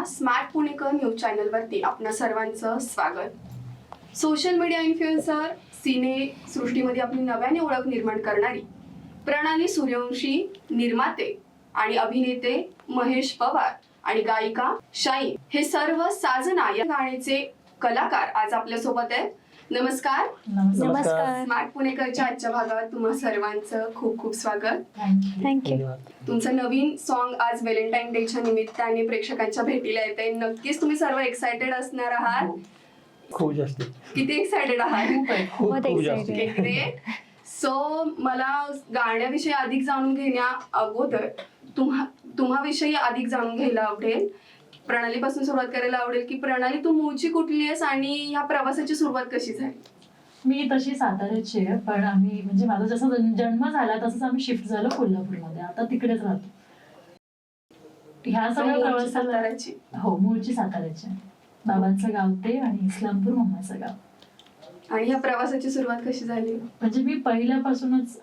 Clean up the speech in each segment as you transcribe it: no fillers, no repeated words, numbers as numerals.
Smart पुणेकर news चॅनलवरती आपणा सर्वांचं स्वागत। सोशल मीडिया इन्फ्लुएन्सर सिने सृष्टीमध्ये आपली नव्याने ओळख निर्माण करणारी प्रणाली सूर्यवंशी, निर्माते आणि अभिनेते महेश पवार आणि गायिका शाईन हे सर्व साजना या गाण्याचे कलाकार आज आपल्या सोबत आहेत। नमस्कार। नमस्कार। स्मार्ट पुणेकरच्या आजच्या भागात तुम्हा सर्वांचं खूप खूप स्वागत। थँक्यू। तुमचं नवीन सॉन्ग आज व्हॅलेंटाईन डेच्या निमित्ताने प्रेक्षकांच्या भेटीला येते। नक्कीच तुम्ही सर्व एक्साइटेड असणार आहात। खूप जास्त। किती एक्साइटेड आहात? खूप एक्साइटेड। ग्रेट। सो मला गाण्याविषयी अधिक जाणून घेण्या अगोदर तुम्हाविषयी अधिक जाणून घ्यायला आवडेल। प्रणालीपासून सुरुवात करायला आवडेल की प्रणाली तू मूळची कुठली आहेस आणि ह्या प्रवासाची सुरुवात कशी झाली? मी तशी साताऱ्याची आहे, पण आम्ही म्हणजे माझा जसा जन्म झाला तसंच आम्ही शिफ्ट झालो कोल्हापूरमध्ये, आता तिकडेच राहतो। ह्या सगळ्या प्रवासाला साताऱ्याची? हो, मूळची साताऱ्याची आहे। बाबांचं गाव ते आणि इस्लामपूर मम्माचं गाव। आणि ह्या प्रवासाची सुरुवात कशी झाली? म्हणजे मी पहिल्यापासूनच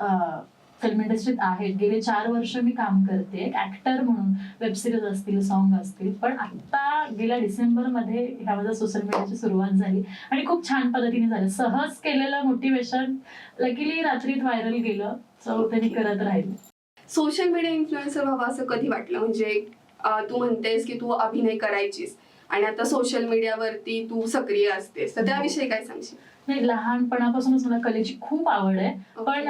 फिल्म इंडस्ट्रीत आहे। गेले 4 वर्ष मी काम करते ऍक्टर म्हणून, वेब सिरीज असतील, सॉन्ग असतील। पण आता गेल्या डिसेंबरमध्ये ह्या माझ्या सोशल मीडियाची सुरुवात झाली आणि खूप छान पद्धतीने झालं। सहज केलेलं मोटिवेशन लकीली रात्रीत व्हायरल गेलं, सो त्यांनी करत राहिले। सोशल मीडिया इन्फ्लुएन्सर व्हावं असं कधी वाटलं? म्हणजे तू म्हणतेस की तू अभिनय करायचीस आणि आता सोशल मीडियावरती तू सक्रिय असतेस, तर त्याविषयी काय सांगशील? नाही, लहानपणापासूनच मला कलेची खूप आवड आहे, पण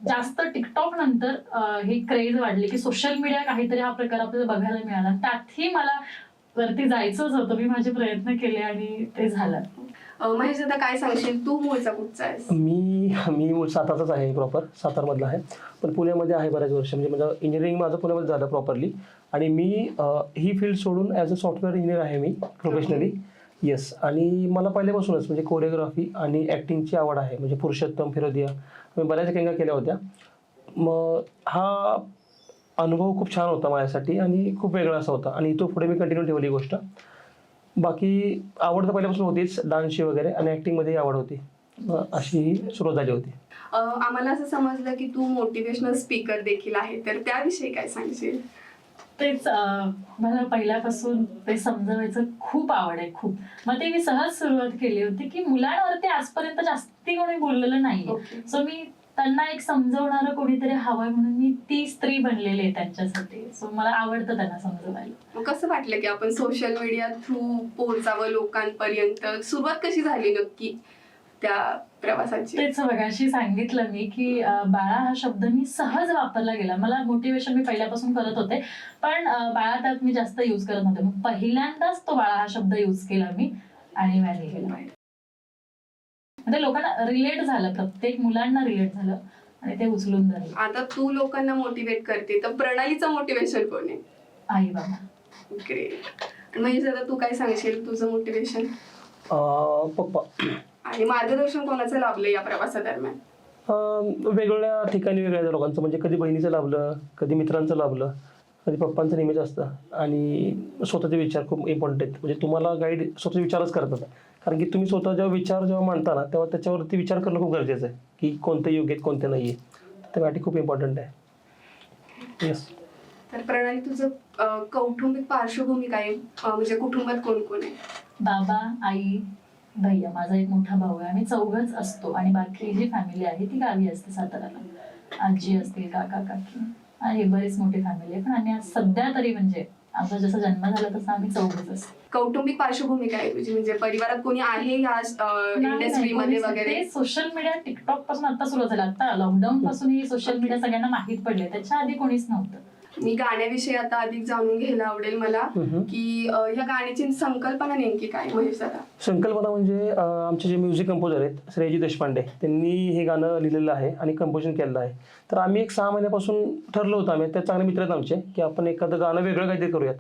जास्त टिकटॉक नंतर हे क्रेज वाढले की सोशल मीडिया काहीतरी हा प्रकार आपल्याला बघायला मिळाला। त्यातही मला वरती जायचंच होतं, मी माझे प्रयत्न केले आणि ते झालं। महेश, आता काय सांगशील, तू मूळचा कुठचा आहेस? मी मूळ साताराचाच आहे, प्रॉपर सातारमधला आहे, पण पुण्यामध्ये आहे बऱ्याच वर्ष। म्हणजे माझं इंजिनिअरिंग माझं पुण्यामध्ये झालं प्रॉपरली, आणि मी ही फील्ड सोडून ॲज अ सॉफ्टवेअर इंजिनियर आहे मी प्रोफेशनली। येस, आणि मला पहिल्यापासूनच म्हणजे कोरिओग्राफी आणि ॲक्टिंगची आवड आहे। म्हणजे पुरुषोत्तम, फिरोदिया मी बऱ्याच केंगा केल्या होत्या। मग हा अनुभव खूप छान होता माझ्यासाठी आणि खूप वेगळा असा होता, आणि तो पुढे मी कंटिन्यू ठेवली गोष्ट। बाकी आवड तर पहिल्यापासून होतीच, डान्सची वगैरे, आणि ॲक्टिंगमध्येही आवड होती। अशी सुरुवात झाली होती। आम्हाला असं समजलं की तू मोटिवेशनल स्पीकर देखील आहे, तर त्याविषयी काय सांगशील? तेच मला पहिल्यापासून ते समजवायचं खूप आवड आहे, खूप। मग ते मी सहज सुरुवात केली होती की मुलांवरती आजपर्यंत जास्ती कोणी बोललेलं नाहीये, सो मी त्यांना एक समजवणारं कोणीतरी हवंय म्हणून मी ती स्त्री बनलेली आहे त्यांच्यासाठी। सो मला आवडतं त्यांना समजवायला। कसं वाटलं की आपण सोशल मीडिया थ्रू पोहोचावं लोकांपर्यंत? सुरुवात कशी झाली नक्की त्या प्रवासाची? तेच मगाशी सांगितलं मी की बाळा हा शब्द मी सहज वापरला गेला। मला मोटिवेशन मी पहिल्यापासून करत होते, पण बाळा त्यात मी जास्त यूज करत नव्हते। मग पहिल्यांदाच तो बाळा हा शब्द यूज केला मी आणि व्हॅली केला। म्हणजे लोकांना रिलेट झालं, प्रत्येक मुलांना रिलेट झालं आणि ते उचलून झालं। आता तू लोकांना मोटिवेट करते, तर प्रणालीचं मोटिवेशन कोण आहे? आई बाबा। ग्रेट। म्हणजे आता तू काय सांगशील, तुझं मोटिवेशन? पप्पा। आणि मार्गदर्शन कोणाचं लाभलं या प्रवासादरम्यान? वेगवेगळ्या ठिकाणी वेगळ्या लोकांचं, म्हणजे कधी बहिणीचं लाभलं, कधी मित्रांचं लाभलं, कधी पप्पांचं नेहमीच असतं। आणि स्वतःचे विचार खूप इम्पॉर्टंट आहेत। म्हणजे तुम्हाला गाईड स्वतःचे विचारच करतात, कारण की तुम्ही स्वतः जेव्हा विचार मांडता ना, तेव्हा त्याच्यावरती विचार करणं खूप गरजेचं आहे की कोणते योग्य आहेत, कोणते नाही आहे। त्यासाठी खूप इम्पॉर्टंट आहे। येस। तर प्रणाली, तुझं कौटुंबिक पार्श्वभूमी काय? म्हणजे कुटुंबात कोण कोण आहे? बाबा, आई, भैया, माझा एक मोठा भाऊ आहे। आम्ही 4घच असतो आणि बाकी जी फॅमिली आहे ती गावी असते साताऱ्याला। आजी असतील, काका काकी आहे, बरीच मोठी फॅमिली आहे। पण आम्ही आज सध्या तरी म्हणजे आमचा जसा जन्म झाला तसं आम्ही 4घच असतो। कौटुंबिक पार्श्वभूमी काय तुझी? म्हणजे परिवारात कोणी आहे या इंडस्ट्रीमध्ये वगैरे? सोशल मीडिया टिकटॉक पासून आता सुरू झालं, आता लॉकडाऊन पासून ही सोशल मीडिया सगळ्यांना माहित पडले, त्याच्या आधी कोणीच नव्हतं। मी गाण्याविषयी आता अधिक जाणून घ्यायला आवडेल मला की या गाण्याची संकल्पना नेमकी काय महेश दादा? संकल्पना म्हणजे आमचे जे म्युझिक कंपोजर आहेत श्रेयजी देशपांडे, त्यांनी हे गाणं लिहिलेलं आहे आणि कंपोजिशन केलेलं आहे। तर आम्ही एक 6 महिन्यापासून ठरलं होतं, आम्ही त्या चांगले मित्र आहेत आमचे, की आपण एखादं गाणं वेगळं काहीतरी करूयात।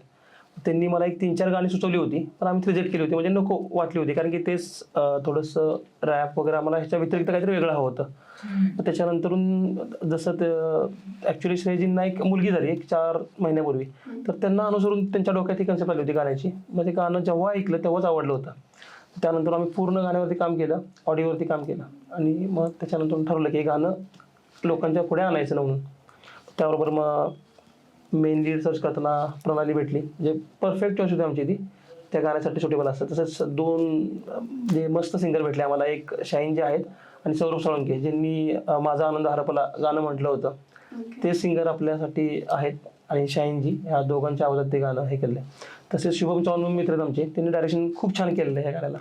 त्यांनी मला एक 3-4 गाणी सुचवली होती, पण आम्ही रिजेक्ट केली होती, म्हणजे नको वाटली होती, कारण की तेच थोडंसं रॅप वगैरे आम्हाला ह्याच्या व्यतिरिक्त काहीतरी वेगळं हवं होतं। त्याच्यानंतरून जसं ॲक्च्युली श्रेयजींना एक मुलगी झाली एक 4 महिन्यापूर्वी, तर त्यांना अनुसरून त्यांच्या डोक्यात ही कन्सेप्ट आली होती गाण्याची। मग ते गाणं जेव्हा ऐकलं तेव्हाच आवडलं होतं। त्यानंतर आम्ही पूर्ण गाण्यावरती काम केलं, ऑडिओवरती काम केलं, आणि मग त्याच्यानंतर ठरवलं की हे गाणं लोकांच्या पुढे आणायचं म्हणून। त्याबरोबर मग मेन लीड सर्च करताना प्रणाली भेटली, म्हणजे परफेक्ट चॉईस होती आमची ती। त्या गाण्यासाठी सुटेबल असतात. तसंच 2 जे मस्त सिंगर भेटले आम्हाला, एक शाहीन जे आहेत आणि सौरभ साळुंखे ज्यांनी माझा आनंद हरपला गाणं म्हटलं होतं. ते सिंगर आपल्यासाठी आहेत आणि शाहीनजी ह्या दोघांच्या आवाजात ते गाणं हे केलं. तसेच शुभम चव्हाण म्हणून मित्र आहेत आमचे, त्यांनी डायरेक्शन खूप छान केलेलं आहे ह्या गाण्याला.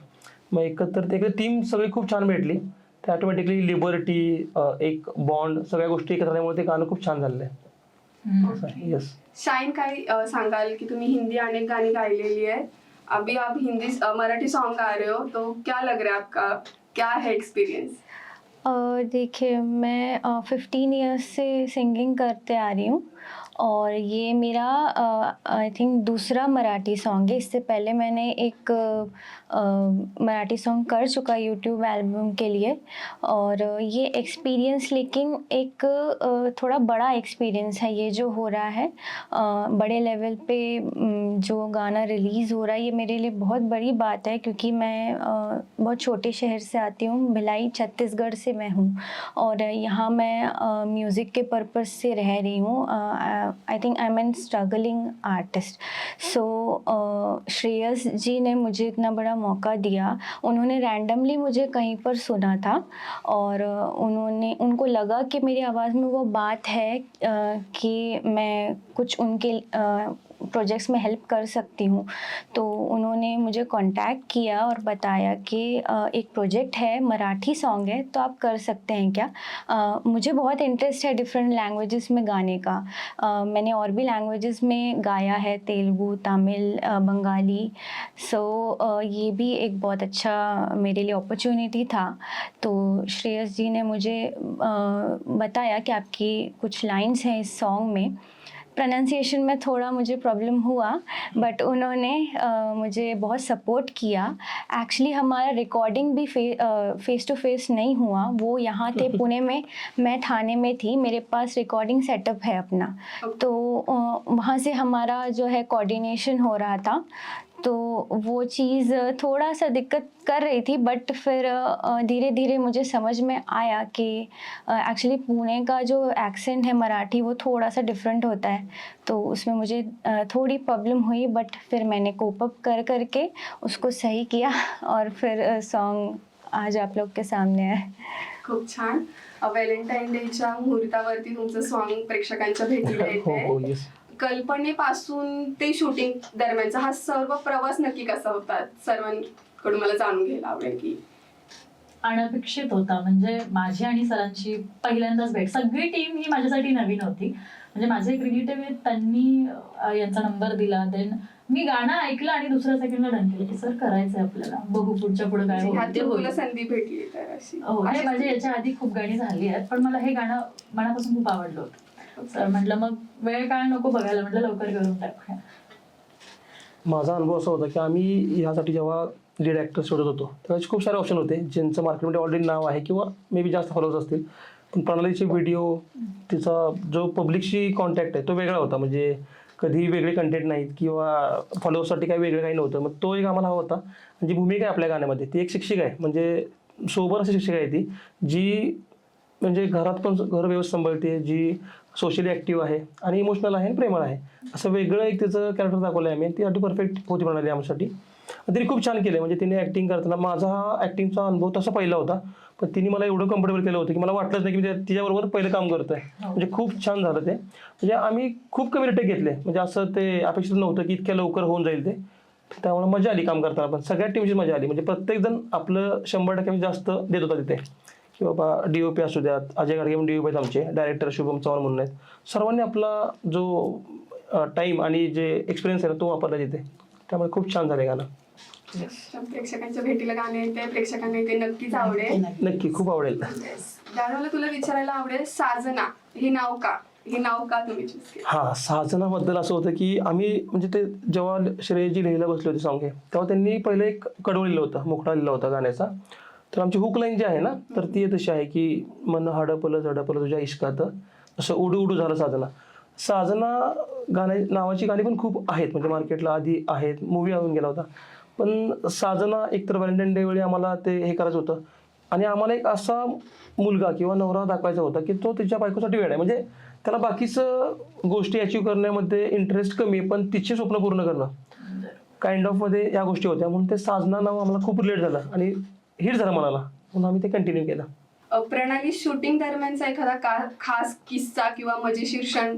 मग एकत्र ते टीम सगळी खूप छान भेटली, ते ऑटोमॅटिकली लिबर्टी, एक बॉन्ड, सगळ्या गोष्टी एकत्र आल्यामुळे ते गाणं खूप छान झालेलं आहे. येस. शाईन, काय सांगाल की तुम्ही हिंदी अनेक गाणी गायलेली है, अभी आप हिंदी मराठी सॉन्ग गा रहे हो, तो क्या लग रहा है आपका, क्या है एक्सपीरियंस? देखिए, मैं 15 इयर्स से सिंगिंग करते आ रही हूँ और ये मेरा आई थिंक दूसरा मराठी सॉन्ग है। इससे पहले मैंने एक मराठी सॉन्ग कर चुका यूट्यूब एल्बम के लिए और ये एक्सपीरियंस लेकिन एक थोड़ा बड़ा एक्सपीरियंस है ये जो हो रहा है। बड़े लेवल पे जो गाना रिलीज़ हो रहा है, ये मेरे लिए बहुत बड़ी बात है क्योंकि मैं बहुत छोटे शहर से आती हूँ, भिलाई छत्तीसगढ़ से मैं हूँ और यहाँ मैं म्यूज़िक के पर्पज़ से रह रही हूँ। I think I am an struggling artist. So Shreyas ji ने मुझे इतना बड़ा मौका दिया। उन्होंने रैंडमली मुझे कहीं पर सुना था और उनको लगा कि मेरी आवाज़ में वो बात है कि मैं कुछ उनके प्रोजेक्ट्स में हेल्प कर सकती हूँ। तो उन्होंने मुझे कांटेक्ट किया और बताया कि एक प्रोजेक्ट है, मराठी सॉन्ग है, तो आप कर सकते हैं क्या। मुझे बहुत इंटरेस्ट है डिफरेंट लैंग्वेजेस में गाने का। मैंने और भी लैंग्वेजेस में गाया है, तेलुगु, तमिल, बंगाली। सो ये भी एक बहुत अच्छा मेरे लिए अपॉर्चुनिटी था। तो श्रेयस जी ने मुझे बताया कि आपकी कुछ लाइंस हैं इस सॉन्ग में, प्रोनाउंसिएशन में थोड़ा मुझे प्रॉब्लम हुआ बट उन्होंने मुझे बहुत सपोर्ट किया। एक्चुअली हमारा रिकॉर्डिंग भी फेस टू फेस नहीं हुआ, वो यहाँ थे पुणे में, मैं ठाणे में थी, मेरे पास रिकॉर्डिंग सेटअप है अपना। तो वहाँ से हमारा जो है कोऑर्डिनेशन हो रहा था, तो वो चीज़ थोड़ा सा दिक्कत कर रही थी बट फिर धीरे धीरे मुझे समझ में आया कि एक्चुअली पुणे का जो एक्सेंट है मराठी वो थोड़ा सा डिफरेंट होता है, तो उसमें मुझे थोड़ी प्रॉब्लम हुई बट फिर मैंने कोप अप करके उसको सही किया और फिर सॉन्ग आज आप लोग के सामने है। खूप छान. व्हॅलेंटाईन डेच्या मुहूर्तावरती तुमचं सॉन्ग प्रेक्षकांच्या भेटीला येते. हो, येस. कल्पनेपासून ते शूटिंग दरम्यानचा हा सर्व प्रवास नक्की कसा होता, सर्वांकडून मला जाणून घ्यायला आवडेल की. अनपेक्षित होता, म्हणजे माझी आणि सरांची पहिल्यांदाच भेट. सगळी टीम ही माझ्यासाठी नवीन होती. म्हणजे माझे एक रिलेटिव्ह आहेत, त्यांनी यांचा नंबर दिला, देन मी गाणं ऐकलं आणि दुसऱ्या सेकंडला डन केलं की सर करायचंय आपल्याला, बघू पुढच्या पुढे काय होतं. तुला संधी भेटली तर अशी. हो, हे माझे याच्या आधी खूप गाणी झाली आहेत पण मला हे गाणं मनापासून खूप आवडलं होतं. सर म्हटलं मग वेळ काय नको बघायला, म्हटलं लवकर करून टाकूया. माझा अनुभव असा होता की आम्ही ह्यासाठी जेव्हा लीड ॲक्टर शोधत होतो तेव्हा खूप सारे ऑप्शन होते ज्यांचं मार्केटमध्ये ऑलरेडी नाव आहे किंवा मे बी जास्त फॉलोअर्स असतील, पण प्रणालीचे व्हिडिओ, तिचा जो पब्लिकशी कॉन्टॅक्ट आहे तो वेगळा होता. म्हणजे कधी वेगळे कंटेंट नाहीत किंवा फॉलोअर्ससाठी काही वेगळं काही नव्हतं. मग तो एक आम्हाला हवा होता. जी भूमिका आहे आपल्या गाण्यामध्ये ती एक शिक्षिका आहे, म्हणजे सोबर अशी शिक्षिका आहे ती, जी म्हणजे घरात पण घर व्यवस्थित सांभाळते, जी सोशली ॲक्टिव्ह आहे आणि इमोशनल आहे आणि प्रेमळ आहे, असं वेगळं एक तिचं कॅरेक्टर दाखवलं आहे आम्ही. ती अगदी परफेक्ट होती प्रणाली आमच्यासाठी. तिने खूप छान केलं. म्हणजे तिने ॲक्टिंग करताना माझा हा ॲक्टिंगचा अनुभव तसा पहिला होता, पण तिने मला एवढं कम्फर्टेबल केलं होतं की मला वाटलंच नाही की मी तिच्याबरोबर पहिलं काम करतोय. म्हणजे खूप छान झालं ते. म्हणजे आम्ही खूप कमी रिटेक घेतले, म्हणजे असं ते अपेक्षित नव्हतं की इतक्या लवकर होऊन जाईल ते. त्यामुळे मजा आली काम करताना, पण सगळ्या टीमची मजा आली. म्हणजे प्रत्येकजण आपलं 100% जास्त देत होता तिथे, की बाबा DOP असू द्यात, अजय गाडगे म्हणून DOP आहेत आमचे, डायरेक्टर शुभम चव्हाण म्हणून आहेत, सर्वांनी आपला जो टाईम आणि जे एक्सपिरियन्स आहे ना तो वापरला तिथे. त्यामुळे खूप छान झालं गाणं. प्रेक्षकांच्या भेटीला गाणे येते, प्रेक्षकांना ते नक्कीच आवडेल. नक्की खूप आवडेल. दादा, मला तुला विचारायला आवडेल, साजना हे नाव का तुम्ही चूज केलं? हां, साजनाबद्दल असं होतं की आम्ही म्हणजे ते जेव्हा श्रेयजी लिहायला बसले होते सॉन्ग हे, तेव्हा त्यांनी पहिलं एक कडवं लिहिलं होतं, मुखडा लिहिला होता गाण्याचा. तर आमची हुक लाईन जी आहे ना, तर ती तशी आहे की मन हडपलं झडपलं तुझ्या इश्कात, असं उडू उडू झालं साजना. साजना नावाची गाणी पण खूप आहेत, म्हणजे मार्केटला आधी आहेत, मूवी येऊन गेला होता. पण साजना एकतर व्हॅलेंटाईन डे वेळी आम्हाला ते हे करायचं होतं आणि आम्हाला एक असा मुलगा किंवा नवरा दाखवायचा होता की तो तिच्या बायकोसाठी वेळ आहे. म्हणजे त्याला बाकीचं गोष्टी अचीव्ह करण्यामध्ये इंटरेस्ट कमी, पण तिचे स्वप्न पूर्ण करणं. काइंड ऑफ मध्ये या गोष्टी होत्या, म्हणून ते साजना नाव आम्हाला खूप रिलेट झालं आणि हिट झालं मनाला, म्हणून आम्ही ते कंटिन्यू केलं. प्रणाली, शूटिंग दरम्यानचा एखादा खास किस्सा किंवा मजेशीर क्षण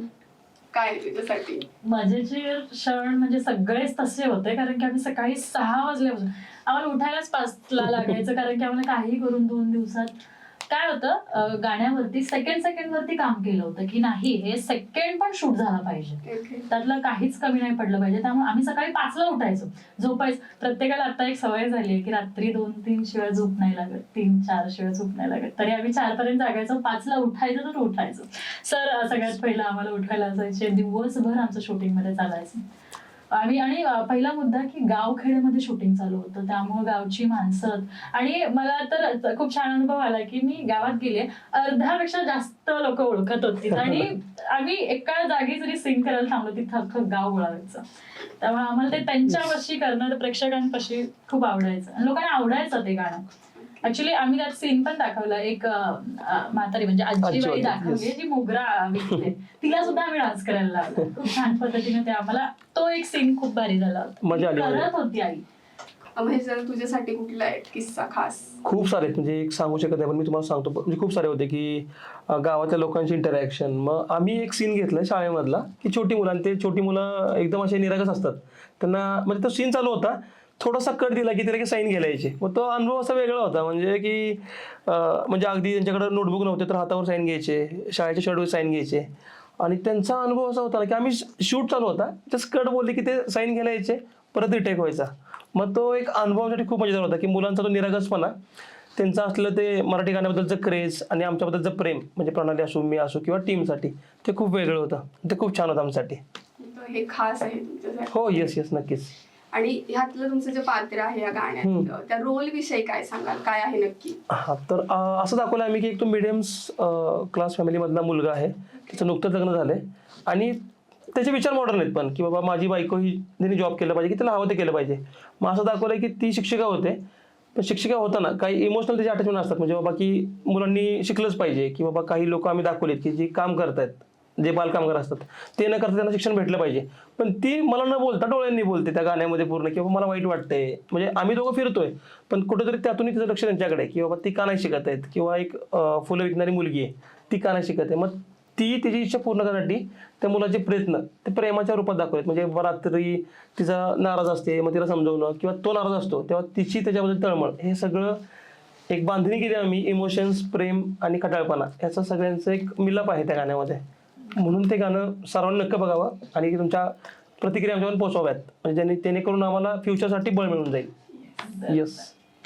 काय आहे तुझ्यासाठी? मजेशीर क्षण म्हणजे सगळेच तसे होते, कारण की आम्ही सकाळी 6 वाजल्यापासून आम्हाला उठायलाच 5ला लागायचं, कारण की आम्हाला काही करून 2 दिवसात काय होतं, गाण्यावरती सेकंड वरती काम केलं होतं की नाही हे सेकंड पण शूट झाला पाहिजे, त्यातलं काहीच कमी नाही पडलं पाहिजे. त्यामुळे आम्ही सकाळी 5ला उठायचो, झोपायचं. प्रत्येकाला आता एक सवय झाली आहे की रात्री 2-3 शिवाय झोप नाही लागत, 3-4 शिवाय झोप नाही लागत, तरी आम्ही 4 पर्यंत जागायचो. 5ला उठायचं तर उठायचं. सर सगळ्यात पहिलं आम्हाला उठायला असायचे, दिवसभर आमचं शूटिंग मध्ये चालायचं. आणि पहिला मुद्दा की गावखेड्यामध्ये शूटिंग चालू होतं, त्यामुळे गावची माणसं. आणि मला तर खूप छान अनुभव आला की मी गावात गेले, अर्ध्यापेक्षा जास्त लोक ओळखत होती आणि आम्ही एका जागी जरी सिंग करायला थांबलो तिथं अख्खं गाव ओळखायचं. त्यामुळे आम्हाला ते त्यांच्यापाशी करणं प्रेक्षकांपाशी खूप आवडायचं आणि लोकांना आवडायचं ते गाणं. ऍक्च्युली आम्ही त्यात सीन पण दाखवला, एक म्हातारी म्हणजे आजीबाई दाखवली जी मोगरा विकते, तिला सुद्धा आम्ही डान्स करायला लावला खूप छान पद्धतीने. ते आम्हाला तो एक सीन खूप भारी झाला होता, मजा आली. करत होती आई. महेश, तुझ्यासाठी कुठला आहे किस्सा खास? खूप सारे आहेत, म्हणजे एक सांगू शकत नाही पण मी तुम्हाला सांगतो. म्हणजे खूप सारे होते की गावातल्या लोकांची इंटरॅक्शन. मग आम्ही एक सीन घेतलाय शाळेमधला की छोटी मुलं, आणि ते छोटी मुलं एकदम असे निरागस असतात, त्यांना म्हणजे तो सीन चालू होता, थोडासा कट दिला की त्याला साईन घ्यायला यायचे. मग तो अनुभव असा वेगळा होता, म्हणजे की म्हणजे अगदी त्यांच्याकडे नोटबुक नव्हते तर हातावर साईन घ्यायचे, शाळेच्या शर्टवर साईन घ्यायचे. आणि त्यांचा अनुभव असा होता की आम्ही शूट चालू होता, जस्ट कट बोलले की ते साईन घ्यायला यायचे, परत रिटेक व्हायचा. मग तो एक अनुभवासाठी खूप मजेदार होता की मुलांचा तो निरागसपणा, त्यांचं असलं ते मराठी गाण्याबद्दलचं क्रेज आणि आमच्याबद्दलचं प्रेम, म्हणजे प्रणाली असो, मी असो किंवा टीमसाठी, ते खूप वेगळं होतं. ते खूप छान होतं आमच्यासाठी. हे खास आहे तुमच्यासाठी? हो, येस नक्कीच. आणि ह्यातलं तुमचं जे पात्र आहे या गाण्यात, त्या रोल विषयी काय सांगाल, काय आहे नक्की? हा, तर असं दाखवलं आम्ही की एक तो मिडियम क्लास फॅमिलीमधला मुलगा आहे, त्याचं नुकतंच लग्न झालंय आणि त्याचे विचार मॉडर्न आहेत, पण की बाबा माझी बायको ही त्यांनी जॉब केलं पाहिजे, की त्याला हवं ते केलं पाहिजे. मग असं दाखवलंय की ती शिक्षिका होते, पण शिक्षिका होताना काही इमोशनल त्याचे अटॅचमेंट असतात, म्हणजे बाबा की मुलांनी शिकलंच पाहिजे, की बाबा काही लोक आम्ही दाखवलेत की जे काम करतायत, जे बालकामगार असतात, ते न करता त्यांना शिक्षण भेटलं पाहिजे. पण ती मला न बोलता डोळ्यांनी बोलते त्या गाण्यामध्ये पूर्ण की बाबा मला वाईट वाटतंय. म्हणजे आम्ही दोघं फिरतोय पण कुठेतरी त्यातूनही तिचं लक्ष त्यांच्याकडे की बाबा ती का नाही शिकत आहेत, किंवा एक फुलं विकणारी मुलगी आहे ती का नाही शिकत आहे. मग ती तिची इच्छा पूर्ण करण्यासाठी त्या मुलाचे प्रयत्न ते प्रेमाच्या रूपात दाखवलेत. म्हणजे रात्री तिचा नाराज असते, मग तिला समजवणं, किंवा तो नाराज असतो तेव्हा तिची त्याच्याबद्दल तळमळ, हे सगळं एक बांधणी केली आम्ही. इमोशन्स, प्रेम आणि खटाळपणा याचा सगळ्यांचं एक मिलाप आहे त्या गाण्यामध्ये. म्हणून ते गाणं सर्वांनी नक्की बघावं आणि तुमच्या प्रतिक्रिया आमच्यावर पोहोचवाव्यात, म्हणजे जेणेकरून आम्हाला फ्युचरसाठी बळ मिळून जाईल. येस.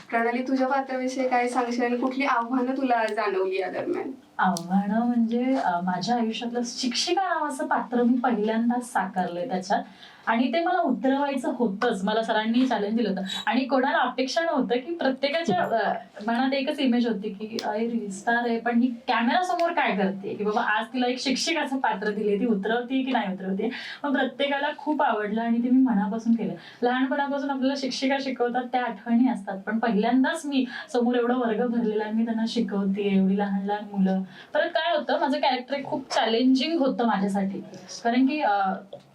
प्रणाली, तुझ्या पात्राविषयी काय सांगशील आणि कुठली आव्हानं तुला जाणवली या दरम्यान? आव्हानं म्हणजे माझ्या आयुष्यातलं शिक्षिका नावाचं पात्र मी पहिल्यांदाच साकारलंय त्याच्यात, आणि ते मला उतरवायचं होतंच. मला सरांनी चॅलेंज दिलं होतं आणि कोणाला अपेक्षा नव्हतं की प्रत्येकाच्या मनात एकच इमेज होती की अरे रील स्टार आहे पण ही कॅमेरा समोर काय करते, की बाबा आज तिला एक शिक्षकाचं पात्र दिले, ती उतरवते की नाही उतरवते. मग प्रत्येकाला खूप आवडलं आणि ते मी मनापासून केलं. लहानपणापासून आपल्याला शिक्षिका शिकवतात त्या आठवणी असतात, पण पहिल्यांदाच मी समोर एवढं वर्ग भरलेला आणि मी त्यांना शिकवते, एवढी लहान लहान मुलं. परत काय होतं, माझं कॅरेक्टर खूप चॅलेंजिंग होतं माझ्यासाठी, कारण की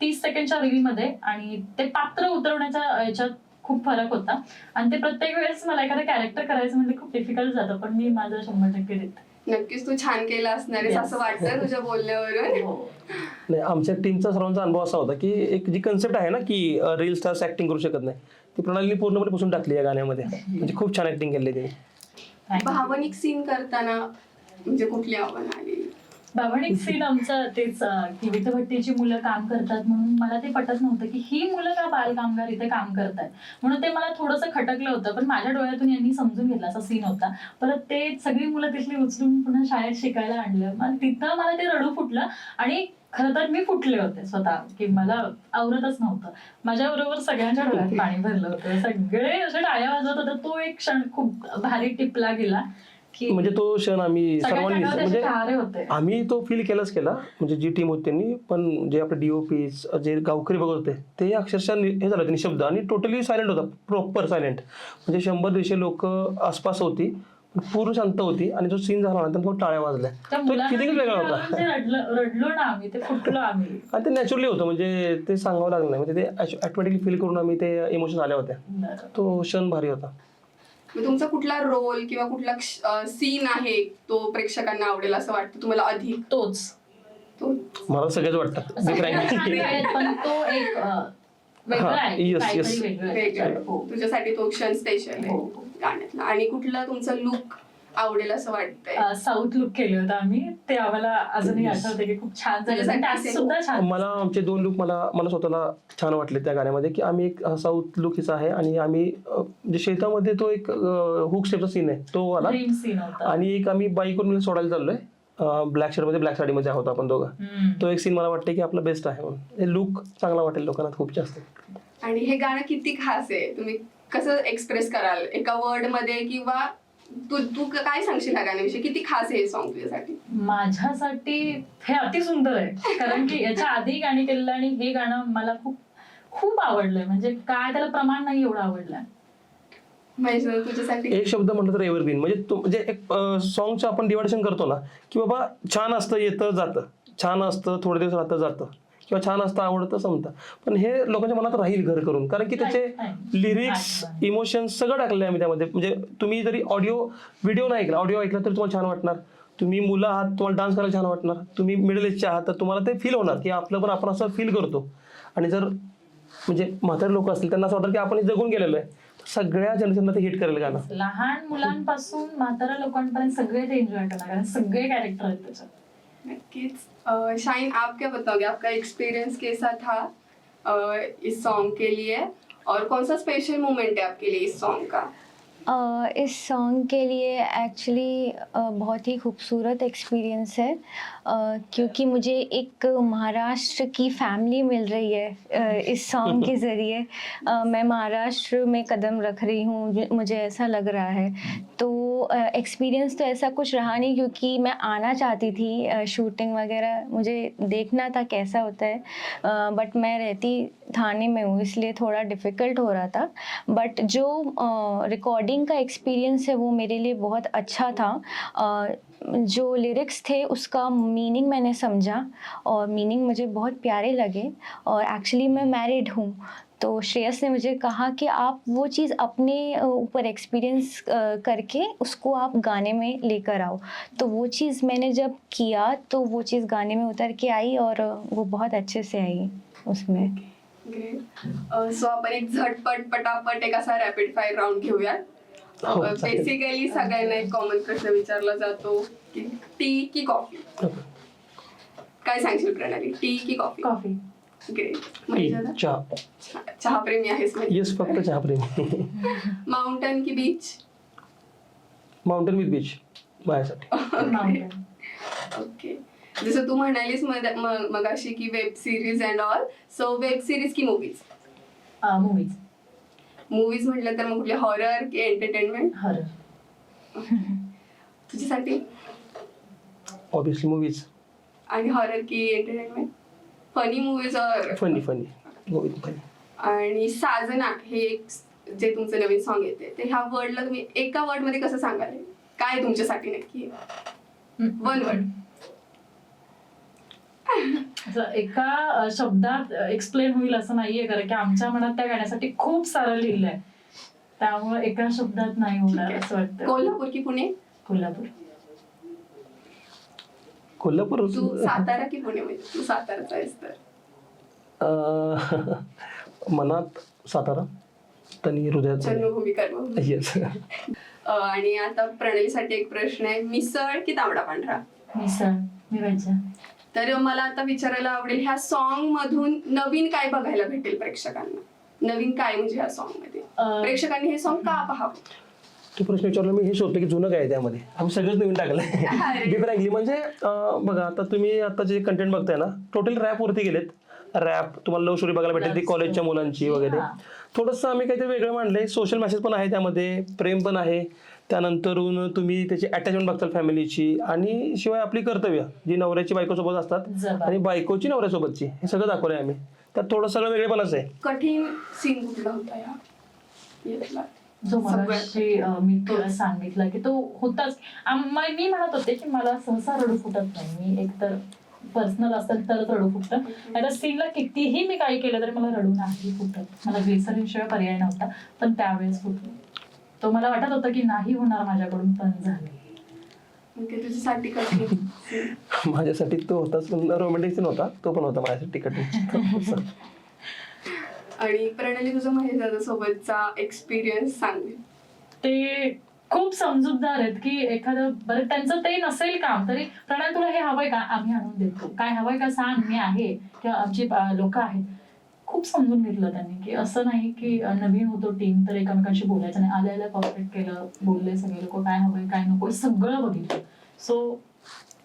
30 सेकंडच्या रीलमध्ये आणि ते पात्र उतरवण्याच्या याच्यात खूप फरक होता. आणि ते प्रत्येक वेळेस मला एखादं कॅरेक्टर करायचं म्हणजे खूप डिफिकल्ट जातं, पण मी माझं 100% देते. नक्कीच तू छान केलं असणार आहे असं वाटतं तुझ्या बोलण्यावरून. नाही, आमच्या टीमचा सर्वांचा अनुभव असा होता की एक जी कन्सेप्ट आहे ना की रील स्टार्स ऍक्टिंग करू शकत नाही, ती प्रणालीने पूर्णपणे पुसून टाकली या गाण्यामध्ये. म्हणजे खूप छान ऍक्टिंग केली तिने. भावनिक सीन करताना म्हणजे कुठली आव्हानं आली? भावनिक सीन आमचं तेच की विटभट्टीची मुलं काम करतात म्हणून मला ते पटत नव्हतं की ही मुलं का बाल कामगार इथे काम करतात, म्हणून ते मला थोडंसं खटकलं होतं. पण माझ्या डोळ्यातून यांनी समजून घेतला असा सीन होता. परत ते सगळी मुलं तिथली उचलून पुन्हा शाळेत शिकायला आणलं. मग तिथं मला ते रडू फुटलं आणि खरं तर मी फुटले होते स्वतः, की मला आवरतच नव्हतं. माझ्या बरोबर सगळ्यांच्या डोळ्यात पाणी भरलं होतं, सगळे असे टाळ्या वाजवत होते. तो एक क्षण खूप भारी टिपला गेला. म्हणजे तो क्षण आम्ही सर्वांनी म्हणजे आम्ही तो फील केलाच केला. म्हणजे जी टीम होती त्यांनी, पण जे आपले DOP जे गावकरी बघत होते ते अक्षरशः हे झालं निशब्द आणि टोटली सायलेंट होता, प्रॉपर सायलेंट. म्हणजे 100-150 लोक आसपास होती, पूर्ण शांत होती आणि जो सीन झाला ना तर टाळ्या वाजल्या. त्या तो फिलिंगच वेगळा होता म्हणजे रडलो ना आम्ही, ते फुटलो आम्ही. आणि ते नॅचरली होतं, म्हणजे ते सांगावं लागलं नाही, म्हणजे ते ऑटोमॅटिकली फील करून आम्ही ते इमोशन आल्या होत्या. तो क्षण भारी होता. मग तुमचा कुठला रोल किंवा कुठला सीन आहे तो प्रेक्षकांना आवडेल असं वाटतं तुम्हाला अधिक? तोच तो मला सगळेच वाटतात. सगळे छान आहेत, पण तो एक वेगळा आहे, yes, काहीतरी yes. वेगळं आहे. वेगळं हो. तुझ्यासाठी तो क्षण स्पेशल आहे हो. गाण्यातला. आणि कुठला तुमचा लुक आवडेल असं वाटतंय? साऊथ लुक केलं होतं आम्ही, ते आम्हाला अजूनही Yes. आठवते की खूप छान झालं. तुझ्यासाठी त्यात same. सुद्धा छान. मला आमचे 2 लुक मला स्वतःला छान वाटले त्या गाण्यामध्ये, की आम्ही एक साऊथ लुक हिचा आहे आणि आम्ही म्हणजे शेतामध्ये तो एक हुक स्टेपचा सीन आहे तो आला, ड्रीम सीन होता. आणि एक आम्ही बाईकवरून सोडायला चाललोय ब्लॅक शर्टमध्ये ब्लॅक साडीमध्ये आहोत आपण दोघं. तो एक सीन मला वाटतं की आपला बेस्ट आहे म्हणून. हे लुक चांगला वाटेल लोकांना खूप जास्त. आणि हे गाणं किती खास आहे, तुम्ही कसं एक्सप्रेस कराल एका वर्ड मध्ये, किंवा तू काय सांगशील ह्या गाण्याविषयी? किती खास आहे हे सॉन्ग तुझ्यासाठी? माझ्यासाठी हे अतिसुंदर आहे, कारण की याच्या आधी गाणी केलेलं आणि हे गाणं मला खूप खूप आवडलंय. म्हणजे काय त्याला प्रमाण नाही, एवढं आवडलंय. म्हणजे तुझ्यासाठी एक शब्द म्हटलं तर एव्हरग्रीन. म्हणजे एक सॉंगचं आपण डिवायडेशन करतो ना, की बाबा छान असतं येतं जातं, छान असतं थोडे दिवस राहतं जातं, किंवा छान असतं आवडतं संपतं, पण हे लोकांच्या मनात राहील घर करून, कारण की त्याचे लिरिक्स इमोशन्स सगळं टाकले आम्ही त्यामध्ये. म्हणजे तुम्ही जरी व्हिडिओ नाही ऐकला, ऑडिओ ऐकला तरी तुम्हाला छान वाटणार. तुम्ही मुलं आहात, तुम्हाला डान्स करायला छान वाटणार. तुम्ही मिडल एजचे आहात तर तुम्हाला ते फील होणार की आपलं पण आपण असं फील करतो. आणि जर म्हणजे म्हातारे लोक असतील त्यांना असं वाटतं की आपण हे जगून गेलेलो आहे. सगळ्या जनरेशनला ते हिट करेल गाणं. लहान मुलांपासून म्हाताऱ्या लोकांपर्यंत सगळे ते एन्जॉय करणार, कारण सगळे कॅरेक्टर आहेत त्याच्यात. नक्कीच. शाइन, आप क्या बताओगे, आपका एक्सपीरियंस कैसा था इस सॉन्ग के लिए, और कौन सा स्पेशल मोमेंट है आपके लिए इस सॉन्ग का? इस सॉन्ग के लिए एक्चुअली बहुत ही खूबसूरत एक्सपीरियंस है, क्योंकि मुझे एक महाराष्ट्र की फैमिली मिल रही है इस सॉन्ग के ज़रिए. मैं महाराष्ट्र में कदम रख रही हूँ, मुझे ऐसा लग रहा है. तो एक्सपीरियंस तो ऐसा कुछ रहा नहीं, क्योंकि मैं आना चाहती थी शूटिंग वगैरह, मुझे देखना था कैसा होता है, बट मैं रहती थाने में हूँ, इसलिए थोड़ा डिफ़िकल्ट हो रहा था. बट जो रिकॉर्डिंग का एक्सपीरियंस है वो मेरे लिए बहुत अच्छा था. जो लिरिक्स थे उसका मीनिंग मैंने समझा, और मीनिंग मुझे बहुत प्यारे लगे. और एक्चुअली मैं मैरिड हूँ, तो श्रेयस ने मुझे कहा कि आप वो चीज़ अपने ऊपर एक्सपीरियंस करके उसको आप गाने में लेकर आओ. तो वो चीज़ मैंने जब किया तो वो चीज़ गाने में उतर के आई, और वो बहुत अच्छे से आई उसमें. ग्रेट. सो आपण एक झटपट पटापट एक असा रॅपिड फायर राऊंड घेऊयात. हो, चालेल. बेसिकली सगळ्यांना एक कॉमन प्रश्न विचारला जातो की टी की कॉफी? काय सांगशील प्रणाली, टी की कॉफी? कॉफी. ग्रेट. चहा. चहा प्रेमी आहेस म्हणजे. येस, फक्त चहा प्रेमी. माउंटन की बीच? माउंटेन विथ बीच माझ्यासाठी. Mountain. ओके. जसं तू म्हणालीस मगाशी की web series and all, so web series की मूवीज? मूवीज. मूवीज म्हटलं तर मग कुठले, हॉरर की एंटरटेनमेंट? हॉरर. तुझ्यासाठी? Obviously movies. आणि हॉरर की एंटरटेनमेंट? फनी मूवीज और फनी मूवी फनी. आणि साजना हे एक जे तुमचं नवीन सॉन्ग येते, ते ह्या वर्डला तुम्ही एका वर्ड मध्ये कसं सांगाल? काय तुमच्यासाठी नक्की? One word. असं एका शब्दात एक्सप्लेन होईल असं नाहीये, कारण की आमच्या मनात त्या गाण्यासाठी खूप सारं लिहिलंय, त्यामुळे एका शब्दात नाही होणार असं वाटतं. कोल्हापूर की पुणे? कोल्हापूर. कोल्हापूर. तू सातारा की पुणे? म्हणजे तू साताराचा आहेस तर. मनात सातारा, तनी हृदयात जन्मभूमी कर्मभूमी. येस. आणि आता प्रणालीसाठी एक प्रश्न आहे, मिसळ की तांबडा पांढरा? मिसळ. मिरच्या. तर मला आता विचारायला आवडेल, ह्या सॉन्ग मधून नवीन काय बघायला भेटेल प्रेक्षकांना? नवीन काय म्हणजे ह्या सॉन्ग मध्ये प्रेक्षकांनी हे सॉन्ग का पाहावं? तो प्रश्न विचारला मी, हे शोधतो की जुनं काय आहे त्यामध्ये. आम्ही सगळंच नवीन टाकलंय. बी फ्रँकली म्हणजे बघा, आता तुम्ही आता जे कंटेंट बघताय ना, टोटल रॅप वरती गेलेत. रॅप तुम्हाला लव्ह स्टोरी बघायला भेटेल, ती कॉलेजच्या मुलांची वगैरे. थोडंसं आम्ही काहीतरी वेगळं मांडलंय. सोशल मेसेज पण आहे त्यामध्ये, प्रेम पण आहे. त्यानंतरून तुम्ही त्याची अटॅचमेंट बघताल फॅमिलीची, आणि शिवाय आपली कर्तव्य जी नवऱ्याची बायकोसोबत असतात आणि बायकोची नवऱ्यासोबतची, हे सगळं दाखवलंय आम्ही. त्यात थोडं सगळं वेगळेपणाच आहे. कठीण सीन कुठला होता यातला? जो सगळ्यात. मगाशी मी तुला सांगितलं की तो होताच. मी म्हणत होते की मला सहसा रडू फुटत नाही. मी एकतर पर्सनल असेल तरच रडू फुटतं. आता सीनला कितीही मी काही केलं तरी मला रडू नाही फुटत. मला ग्लिसरीन शिवाय पर्याय नव्हता, पण त्यावेळेस फुटलं. तो मला वाटत होतं की नाही होणार माझ्याकडून, पण झालं. तुझ्यासाठी कठीण माझ्यासाठी तो होताच, रोमॅन्टिक सीन होता, तो पण होता माझ्यासाठी कठीण. आणि प्रणाली, तुझा महेश दादा सोबतचा एक्सपिरियन्स सांग. ते खूप समजूतदार आहेत की एखादं बरं त्यांचं ते नसेल काम तरी प्रणाली तुला हे हवंय का, आम्ही आणून देतो, काय हवंय का सांग, मी आहे, किंवा आमची लोक आहेत. खूप समजून घेतलं त्यांनी की असं नाही की नवीन होतो टीम तर एकमेकांशी बोलायचं नाही. आल्याला कॉपरेट केलं, बोलले सगळे लोक काय हवंय काय नको सगळं बघितलं. सो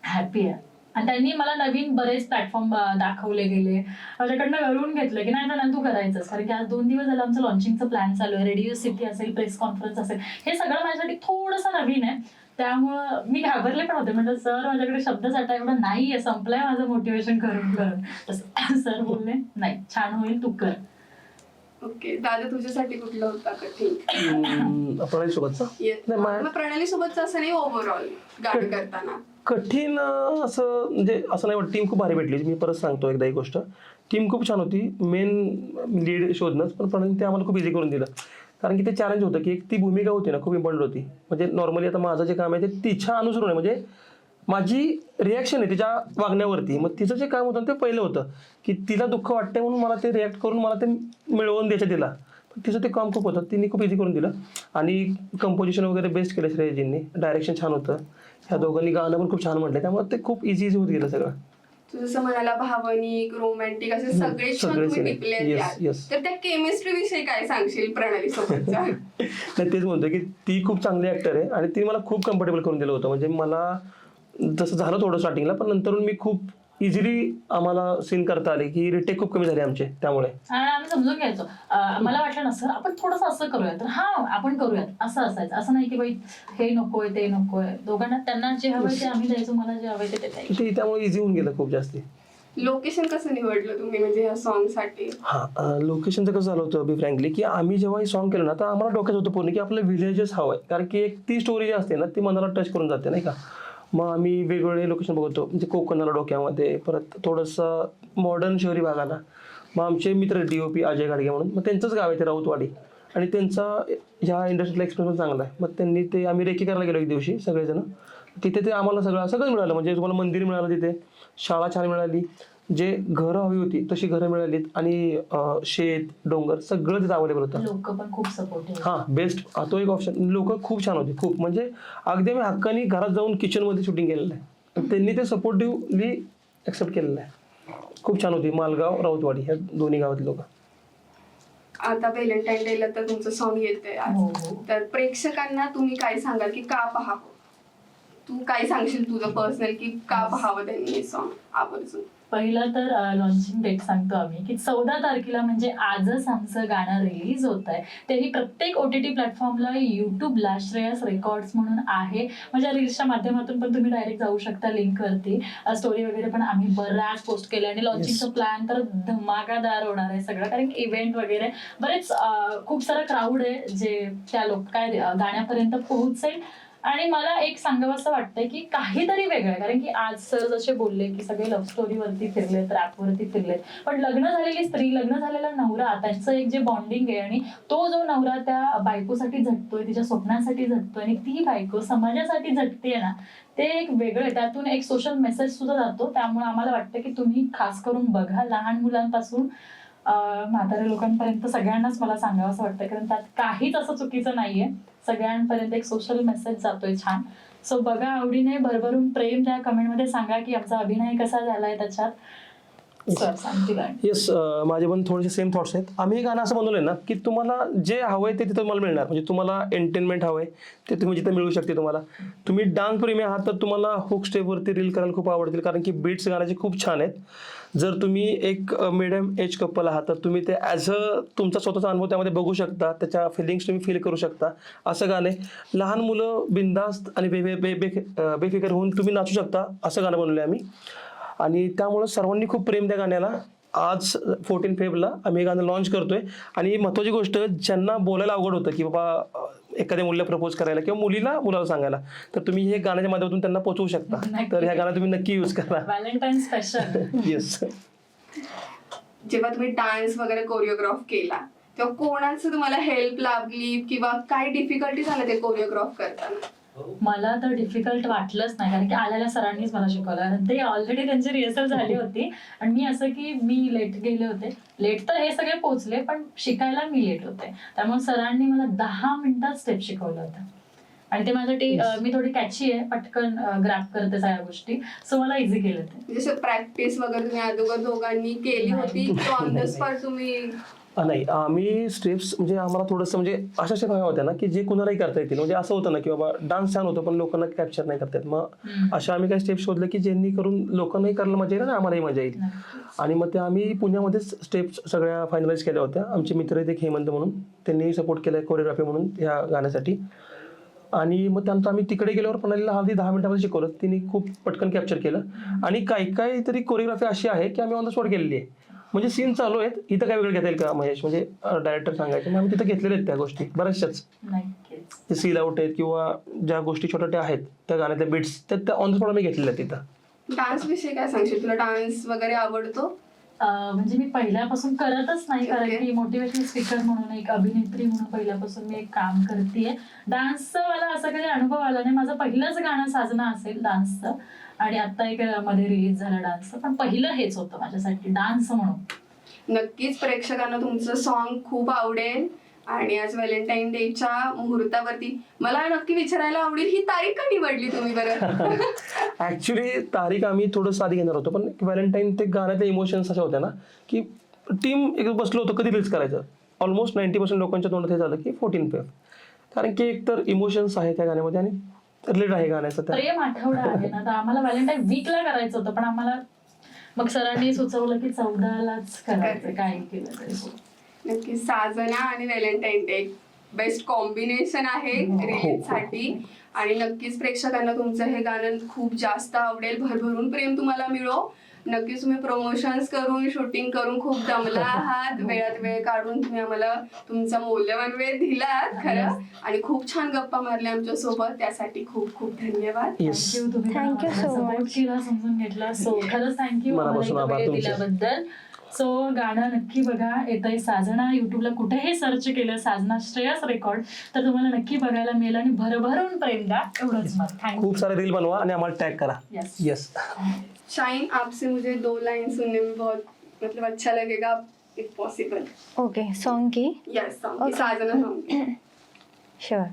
हॅपी आहे. आणि त्यांनी मला नवीन बरेच प्लॅटफॉर्म दाखवले गेले, माझ्याकडनं करून घेतलं की नाही तर तू करायचंच. कारण की आज 2 दिवस झालं आमचं लॉन्चिंगचं प्लॅन चालू आहे. रेडिओ सिटी असेल, प्रेस कॉन्फरन्स असेल, हे सगळं माझ्यासाठी थोडंसं नवीन आहे. त्यामुळं मी घाबरले पण होते. म्हटलं सर माझ्याकडे शब्दसाठा एवढं नाहीये, संपलंय माझं मोटिवेशन करून करून. तसं सर बोलले नाही छान होईल तू कर. ओके दादा, तुझ्यासाठी कुठलं होता कठीण? प्रणाली सोबतचा मग प्रणाली सोबतचं असं नाही, ओव्हरऑल गाणं करताना कठीण असं म्हणजे असं नाही वाटत. टीम खूप भारी भेटली. मी परत सांगतो एकदा ही गोष्ट, टीम खूप छान होती. मेन लीड शोधणंच, पण प्रणाली ते आम्हाला खूप इझी करून दिलं. कारण की ते चॅलेंज होतं की एक ती भूमिका होती ना खूप इम्पॉर्टंट होती. म्हणजे नॉर्मली आता माझं जे काम आहे ते तिच्या अनुसरून आहे, म्हणजे माझी रिॲक्शन आहे तिच्या वागण्यावरती. मग तिचं जे काम होतं ते पहिलं होतं की तिला दुःख वाटतंय म्हणून मला ते रिॲक्ट करून मला ते मिळवून द्यायचं तिला. तिचं ते काम खूप होतं, तिने खूप इझी करून दिलं. आणि कंपोजिशन वगैरे बेस्ट केलं श्रेयजींनी, डायरेक्शन छान होतं, ह्या दोघांनी गाणं पण खूप छान म्हटलं, त्यामुळे ते खूप इझी होत गेलं सगळं. तुझं जसं म्हणाला भावनिक, रोमॅन्टिक असे सगळे क्षण सगळे तुम्ही scene. टिपले Yes, त्यात. yes. तर त्या केमिस्ट्री विषयी काय सांगशील प्रणाली सोबतचा? नाही तेच म्हणतो की ती खूप चांगली ऍक्टर आहे आणि ती मला खूप कम्फर्टेबल करून दिलं होतं. म्हणजे मला जसं झालं थोडं स्टार्टिंगला, पण नंतरून मी खूप इझिली आम्हाला सीन करता आले की रिटेक खूप कमी झाले आमचे. त्यामुळे आणि आम्ही समजून घ्यायचो. मला वाटलं ना सर आपण थोडंसं असं करूया, तर हा आपण करूयात, असं असायचं. असं नाही की बाई हे नकोय ते नकोय. दोघांना त्यांना जे हवंय ते आम्ही द्यायचो, मला जे हवंय ते द्यायचं. ते त्यामुळे इझी होऊन गेलं खूप जास्ती. लोकेशन कसं निवडलं तुम्ही म्हणजे या सॉन्ग साठी? लोकेशनचं कसं झालं होतं बी फ्रँकली, की आम्ही जेव्हा हे सॉन्ग केलं ना तर आम्हाला डोक्यात होतं पूर्ण की आपलं विलेजच हवं आहे. कारण की एक ती स्टोरी जी असते ना ती मनाला टच करून जाते नाही का. मग आम्ही वेगवेगळे लोकेशन बघतो, म्हणजे कोकणाला डोक्यामध्ये, परत थोडंसं मॉडर्न शहरी भागाला. मग आमचे मित्र DOP अजय गाडगे म्हणून, मग त्यांचंच गाव आहे ते राऊतवाडी, आणि त्यांचा ह्या इंडस्ट्रीला एक्सपिरियन्स चांगला आहे. मग त्यांनी ते आम्ही रेकी करायला गेलो एक दिवशी सगळेजण. तिथे ते आम्हाला सगळंच मिळालं. म्हणजे तुम्हाला मंदिर मिळालं, तिथे शाळा छान मिळाली, जे घरं हवी होती तशी घरं मिळालीत, आणि शेत डोंगर सगळं तिथे अवेलेबल होतं. लोक पण खूप सपोर्टिव्ह. हां बेस्ट, तो एक ऑप्शन. लोक खूप छान होते खूप, म्हणजे अगदी आम्ही हक्कानी घरात जाऊन किचनमध्ये शूटिंग केलेलं आहे. त्यांनी ते सपोर्टिव्हली ॲक्सेप्ट केलेलं आहे. खूप छान होती. मालगाव राऊतवाडी ह्या दोन्ही गावातले लोक. आता व्हॅलेंटाईन डेला तर तुमचं सॉन्ग येतंय आज, हो. तर प्रेक्षकांना तुम्ही काय सांगाल की का पाहावं? तू काय सांगशील तुझं पर्सनल की का पाहावं त्यांनी हे सॉन्ग आवर्जून? पहिलं तर लॉन्चिंग डेट सांगतो आम्ही की 14 तारखेला म्हणजे आजच आमचं गाणं रिलीज होत आहे. तेही प्रत्येक OTT प्लॅटफॉर्मला, युट्यूबला श्रेयस रेकॉर्ड्स म्हणून आहे. म्हणजे रील्सच्या माध्यमातून पण तुम्ही डायरेक्ट जाऊ शकता लिंकवरती. स्टोरी वगैरे पण आम्ही बऱ्याच पोस्ट केल्या, आणि लॉन्चिंगचं प्लॅन तर धमाकादार होणार आहे सगळं. कारण की इव्हेंट वगैरे बरेच खूप सारा क्राऊड आहे जे त्या गाण्यापर्यंत पोहोचेल. आणि मला एक सांगावं वाटतंय की काहीतरी वेगळं आहे. कारण की आज सर जसे बोलले की सगळे लव्ह स्टोरीवरती फिरलेत, रॅपवरती फिरलेत, पण लग्न झालेली स्त्री, लग्न झालेला नवरा, त्यांचं एक जे बॉन्डिंग आहे, आणि तो जो नवरा त्या बायकोसाठी झटतोय, तिच्या स्वप्नासाठी झटतोय, आणि ती बायको समाजासाठी झटतेय ना, ते एक वेगळं आहे. त्यातून एक सोशल मेसेज सुद्धा जातो. त्यामुळे आम्हाला वाटतं की तुम्ही खास करून बघा, लहान मुलांपासून म्हाताऱ्या लोकांपर्यंत सगळ्यांनाच मला सांगावं असं वाटतं. कारण त्यात काहीच असं चुकीचं नाहीये. सगळ्यांपर्यंत एक सोशल मेसेज जातोय छान. सो बघा, आवडीने भरभरून प्रेम द्या, कमेंटमध्ये सांगा की आमचा अभिनय कसा झालाय त्याच्यात. येस, माझे पण थोडेसे सेम थॉट्स आहेत. आम्ही हे गाणं असं बनवलंय ना की तुम्हाला जे हवंय ते तिथं तुम्हाला मिळणार. म्हणजे तुम्हाला एंटरटेनमेंट हवंय ते तुम्ही जिथं मिळू शकते. तुम्हाला, तुम्ही डान्स प्रेमी आहात तर तुम्हाला हुक स्टेपवरती रील करायला खूप आवडतील, कारण की बीट्स गाण्याचे खूप छान आहेत. जर तुम्ही एक मिडियम एज कपल आहात तर तुम्ही ते ॲज तुमचा स्वतःचा अनुभव त्यामध्ये बघू शकता, त्याच्या फिलिंग्स तुम्ही फील करू शकता. असं गाणं आहे. लहान मुलं बिंदास्त आणि बेफिकर होऊन तुम्ही नाचू शकता, असं गाणं बनवलं आहे आम्ही. आणि त्यामुळं सर्वांनी खूप प्रेम द्या गाण्याला. आज 14 फेब्रुवारीला आम्ही हे गाणं लॉन्च करतोय. आणि महत्त्वाची गोष्ट, ज्यांना बोलायला अवघड होतं की बाबा एखाद्या मुलीला प्रपोज करायला किंवा मुलाला सांगायला, तर तुम्ही हे गाण्याच्या माध्यमातून त्यांना पोहोचवू शकता. तर ह्या गाणं तुम्ही नक्की यूज करा. Valentine special. येस. जेव्हा तुम्ही डान्स वगैरे कोरिओग्राफ केला तेव्हा कोणाचं तुम्हाला हेल्प लागली किंवा काय डिफिकल्टी झालं ते कोरिओग्राफ करताना? मला तर डिफिकल्ट वाटलंच नाही, कारण की आलेल्या सरांनीच मला शिकवलं. आणि ते ऑलरेडी त्यांची रिहर्सल झाली होती. आणि मी असं की मी लेट गेले होते, लेट तर हे सगळे पोहोचले, पण शिकायला मी लेट होते. त्यामुळे सरांनी मला 10 मिनिटात स्टेप शिकवलं होतं. आणि ते माझ्यासाठी मी थोडी कॅची आहे, पटकन ग्रॅप करते सगळ्या गोष्टी, सो मला इझी केलं ते. जसं प्रॅक्टिस वगैरे तुम्ही अगोदर दोघांनी केली होती, ऑन द स्पॉट तुम्ही? नाही, आम्ही स्टेप्स म्हणजे आम्हाला थोडंसं म्हणजे अशा स्टेप हव्या होत्या ना की जे कुणालाही करता येतील. म्हणजे असं होतं ना की बाबा डान्स छान होतो पण लोकांना कॅप्चर नाही करता येत. मग अशा आम्ही काही स्टेप शोधले की ज्यांनी करून लोकांनाही करायला मजा येईल आणि आम्हालाही मजा येईल. आणि मग ते आम्ही पुण्यामध्येच स्टेप्स सगळ्या फायनलाइज केल्या होत्या. आमचे मित्र आहेत एक हेमंत म्हणून, त्यांनी सपोर्ट केला कोरिओग्राफी म्हणून ह्या गाण्यासाठी. आणि मग त्यानंतर आम्ही तिकडे गेल्यावर प्रणालीला हल्ली 10 मिनिटामध्ये शिकवलं. तिने खूप पटकन कॅप्चर केलं. आणि काही तरी कोरिओग्राफी अशी आहे की आम्ही ऑन द स्पॉट केलेली आहे. म्हणजे सीन चालू आहेत, इथं काय वेगळं घेता येईल का महेश, म्हणजे डायरेक्टर सांगायचे, मग आम्ही तिथं घेतलेल्या आहेत त्या गोष्टी बऱ्याचशाच. ते सील आउट आहेत किंवा ज्या गोष्टी छोट्या आहेत त्या गाण्यातल्या बिट्स त्या ऑन द स्पॉट आम्ही घेतलेल्या आहेत तिथं. डान्स विषयी काय सांगशील? तुला डान्स वगैरे आवडतो? म्हणजे मी पहिल्यापासून करतच नाही, कारण की मोटिवेशनल स्पीकर म्हणून, एक अभिनेत्री म्हणून पहिल्यापासून मी एक काम करतेय. डान्सचं मला असं काही अनुभव आला नाही. माझं पहिलंच गाणं साजना असेल डान्सचं, आणि आता एक मध्ये रिलीज झालं डान्सचं, पण पहिलं हेच होतं माझ्यासाठी डान्स म्हणून. नक्कीच प्रेक्षकांना तुमचं सॉन्ग खूप आवडेल. आणि आज व्हॅलेंटाईन डेच्या मुहूर्तावरती मला नक्की विचारायला आवडेल, ही तारीख का निवडली तुम्ही बरं? ऍक्च्युली तारीख आम्ही थोडंसं आधी घेणार होतो, पण व्हॅलेंटाईन ते गाण्यातले इमोशन्स अशा होत्या ना की टीम एक बसलो होतो कधी रिलीज करायचं. ऑलमोस्ट 90% लोकांच्या तोंडात हे झालं की 14 फेब, कारण की एक तर इमोशन्स आहे त्या गाण्यामध्ये आणि रिलेट आहे गाण्याचं. प्रेम आठवडा आहे ना, तर आम्हाला व्हॅलेंटाईन वीकला करायचं होतं, पण आम्हाला मग सरांनी सुचवलं की 14लाच करायचं, काय केलं तरी. नक्की साजना आणि व्हॅलेंटाईन डे बेस्ट कॉम्बिनेशन आहे रिलीज साठी. आणि नक्कीच प्रेक्षकांना तुमचं हे गाणं खूप जास्त आवडेल, भरभरून प्रेम तुम्हाला मिळो. नक्कीच तुम्ही प्रमोशन्स करून शूटिंग करून खूप दमला आहात, वेळात वेळ काढून तुम्ही आम्हाला तुमचा मौल्यवान वेळ दिलात खरं, आणि खूप छान गप्पा मारल्या आमच्या सोबत, त्यासाठी खूप खूप धन्यवाद. थँक्यू, तुम्ही Thank you so support much. केला, समजून घेतला, सो खरंच थँक्यू मनापासून आभार वेळ तुमचे. दिल्याबद्दल. सो गाणं नक्की बघा, येतंय साजना. युट्यूबला कुठेही सर्च केलं साजना श्रेयस रेकॉर्ड तर तुम्हाला नक्की बघायला मिळेल. आणि भरभरून प्रेम द्या, एवढंच मग. थँक्यू. खूप सारे रील बनवा आणि आम्हाला टॅग करा. Yes. येस. शाइन, आपसे मुझे 2 लाइन सुनने में बहुत मतलब अच्छा लगेगा इफ पॉसिबल. ओके, सॉन्ग की? Yes, song Okay. साजना सॉन्ग. शुअर.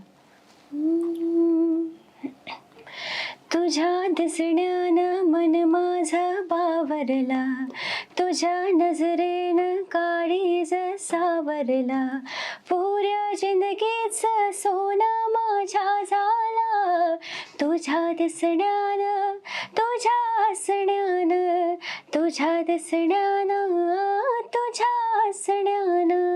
तुझ्या दिसण्यानं मन माझं बावरला, तुझ्या नजरेनं काळीज सावरला, पुऱ्या जिंदगीचं सोनं माझ्या झाला. तुझ्या दिसण्यानं, तुझ्या हसण्यानं, तुझ्या दिसण्यानं, तुझ्या हसण्यानं.